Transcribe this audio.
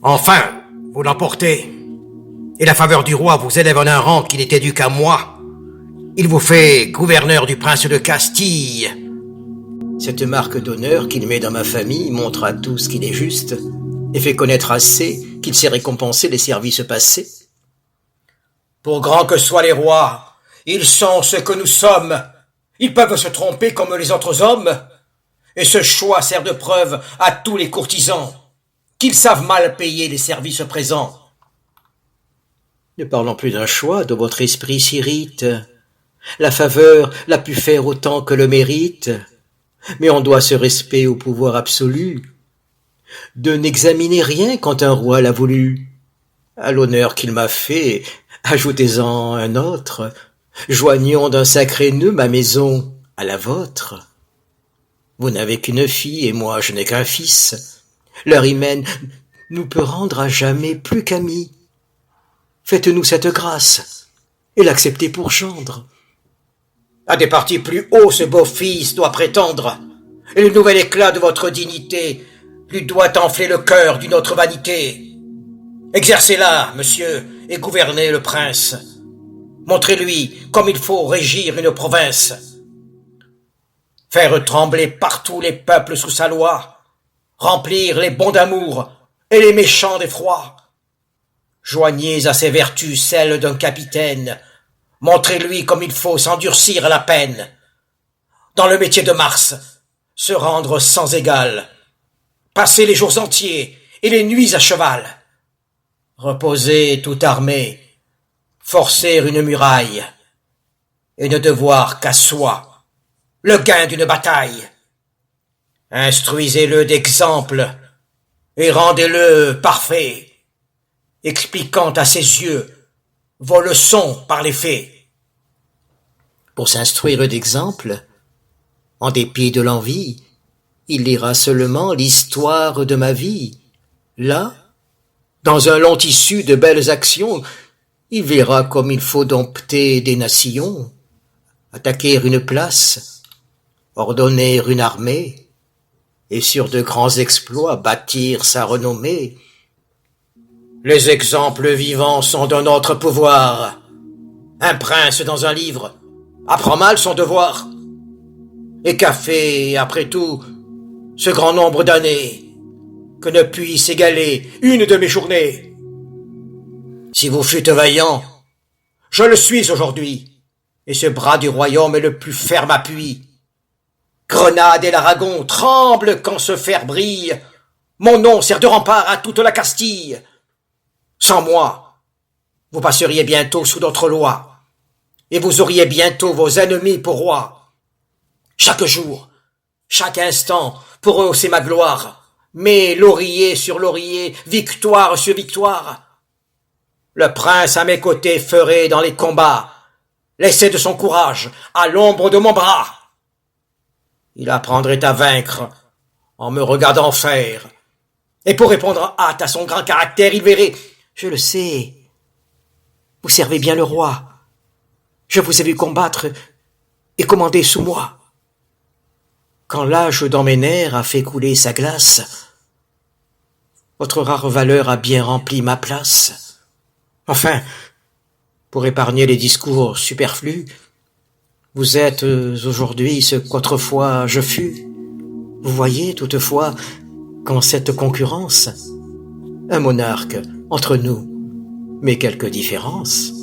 Enfin, vous l'emportez. Et la faveur du roi vous élève en un rang qui n'était dû qu'à moi. Il vous fait gouverneur du prince de Castille. Cette marque d'honneur qu'il met dans ma famille montre à tous qu'il est juste et fait connaître assez qu'il sait récompenser les services passés. Pour grands que soient les rois, ils sont ce que nous sommes. Ils peuvent se tromper comme les autres hommes. Et ce choix sert de preuve à tous les courtisans qu'ils savent mal payer les services présents. Ne parlons plus d'un choix dont votre esprit s'irrite. La faveur l'a pu faire autant que le mérite, mais on doit ce respect au pouvoir absolu, de n'examiner rien quand un roi l'a voulu. À l'honneur qu'il m'a fait, ajoutez-en un autre, joignons d'un sacré nœud ma maison à la vôtre. Vous n'avez qu'une fille et moi je n'ai qu'un fils. Leur hymen nous peut rendre à jamais plus qu'amis. Faites-nous cette grâce et l'acceptez pour gendre. À des partis plus hauts ce beau fils doit prétendre, et le nouvel éclat de votre dignité lui doit enfler le cœur d'une autre vanité. Exercez-la, monsieur, et gouvernez le prince. Montrez-lui comme il faut régir une province. Faire trembler partout les peuples sous sa loi, remplir les bons d'amour et les méchants d'effroi. Joignez à ses vertus celles d'un capitaine, montrez-lui comme il faut s'endurcir la peine. Dans le métier de Mars, se rendre sans égal, passer les jours entiers et les nuits à cheval, reposer tout armé, forcer une muraille, et ne devoir qu'à soi le gain d'une bataille. Instruisez-le d'exemple et rendez-le parfait, expliquant à ses yeux vos leçons par les faits. Pour s'instruire d'exemple, en dépit de l'envie, il lira seulement l'histoire de ma vie. Là, dans un long tissu de belles actions, il verra comme il faut dompter des nations, attaquer une place, ordonner une armée, et sur de grands exploits bâtir sa renommée. Les exemples vivants sont de notre pouvoir. Un prince dans un livre apprend mal son devoir. Et qu'a fait, après tout, ce grand nombre d'années, que ne puisse égaler une de mes journées? Si vous fûtes vaillant, je le suis aujourd'hui, et ce bras du royaume est le plus ferme appui. Grenade et l'Aragon tremblent quand ce fer brille. Mon nom sert de rempart à toute la Castille. Sans moi, vous passeriez bientôt sous d'autres lois, et vous auriez bientôt vos ennemis pour rois. Chaque jour, chaque instant, pour eux c'est ma gloire, mais laurier sur laurier, victoire sur victoire. Le prince à mes côtés ferait dans les combats l'essai de son courage à l'ombre de mon bras. Il apprendrait à vaincre en me regardant faire, et pour répondre en hâte à son grand caractère, il verrait: je le sais, vous servez bien le roi. Je vous ai vu combattre et commander sous moi. Quand l'âge dans mes nerfs a fait couler sa glace, votre rare valeur a bien rempli ma place. Enfin, pour épargner les discours superflus, vous êtes aujourd'hui ce qu'autrefois je fus. Vous voyez toutefois qu'en cette concurrence, un monarque entre nous, mais quelques différences.